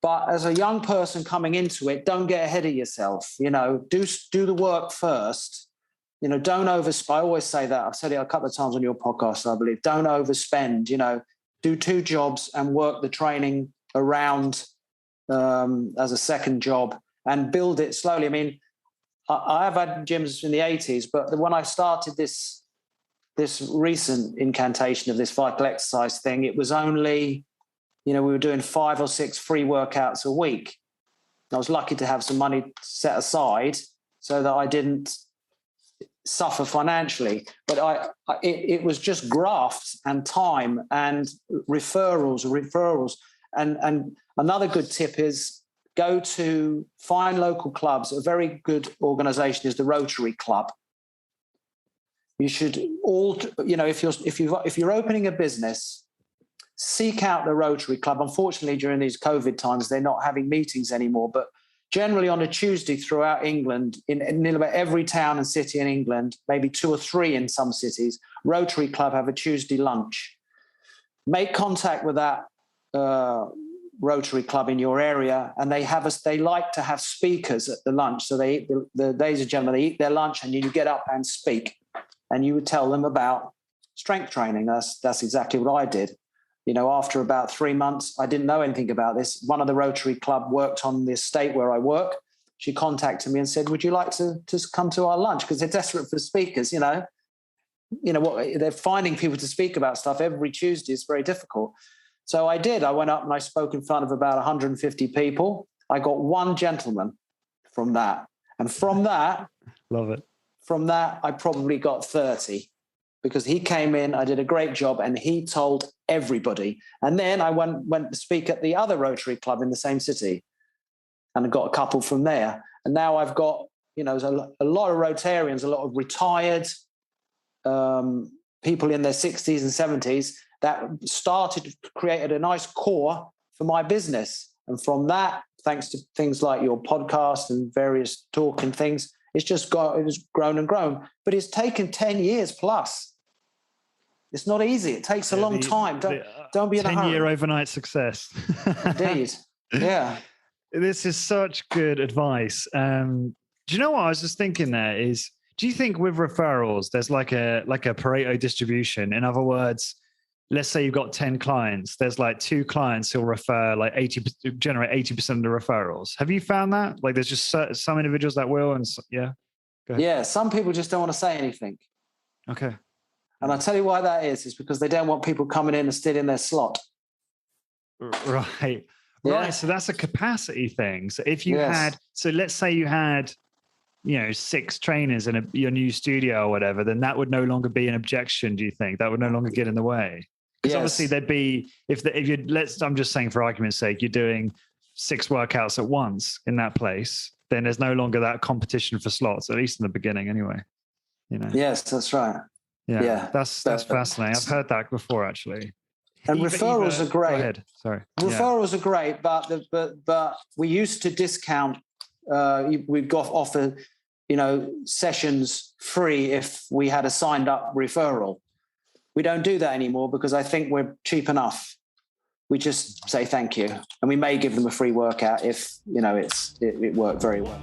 But as a young person coming into it, don't get ahead of yourself. You know, do the work first. You know, don't overspend. I always say that. I've said it a couple of times on your podcast, I believe. Don't overspend. You know, do 2 jobs and work the training around as a second job and build it slowly. I mean, I have had gyms in the 80s, but when I started this recent incantation of this vital exercise thing, it was only, you know, we were doing 5 or 6 free workouts a week. I was lucky to have some money set aside so that I didn't suffer financially. But it was just grafts and time and referrals. And another good tip is find local clubs. A very good organization is the Rotary Club. You should all, you know, if you're opening a business, seek out the Rotary Club. Unfortunately, during these COVID times, they're not having meetings anymore, but generally on a Tuesday throughout England, in about every town and city in England, maybe 2 or 3 in some cities, Rotary Club have a Tuesday lunch. Make contact with that Rotary Club in your area, and they like to have speakers at the lunch. So they eat ladies and gentlemen, they eat their lunch, and you get up and speak, and you would tell them about strength training. That's exactly what I did. You know, after about 3 months, I didn't know anything about this. One of the Rotary Club worked on the estate where I work. She contacted me and said, "Would you like to come to our lunch?" Because they're desperate for speakers. You know what? They're finding people to speak about stuff every Tuesday. It's very difficult. So I did. I went up and I spoke in front of about 150 people. I got 1 gentleman from that. And from that, love it. From that, I probably got 30 because he came in, I did a great job, and he told everybody. And then I went to speak at the other Rotary Club in the same city and I got a couple from there. And now I've got, you know, a lot of Rotarians, a lot of retired people in their 60s and 70s that created a nice core for my business. And from that, thanks to things like your podcast and various talk and things, it has grown and grown. But it's taken 10 years plus. It's not easy. It takes a long time. Don't be in a hurry. 10-year overnight success. Indeed. Yeah. This is such good advice. Do you know what I was just thinking there is, do you think with referrals, there's like a Pareto distribution? In other words, let's say you've got 10 clients, there's like 2 clients who'll refer generate 80% of the referrals. Have you found that? Like there's just some individuals that will, and yeah. Go ahead. Yeah. Some people just don't want to say anything. Okay. And I'll tell you why that is. It's because they don't want people coming in and stealing their slot. Right. Yeah. Right. So that's a capacity thing. So if you let's say you had, 6 trainers in your new studio or whatever, then that would no longer be an objection. Do you think that would no longer get in the way? Because obviously there'd be, I'm just saying for argument's sake, you're doing 6 workouts at once in that place, then there's no longer that competition for slots, at least in the beginning anyway. Yes, that's right. Yeah. That's fascinating. I've heard that before actually. And referrals are great. Go ahead. Sorry. Referrals are great, but we used to discount. We've got offer, sessions free if we had a signed up referral. We don't do that anymore because I think we're cheap enough. We just say thank you, and we may give them a free workout if it worked very well.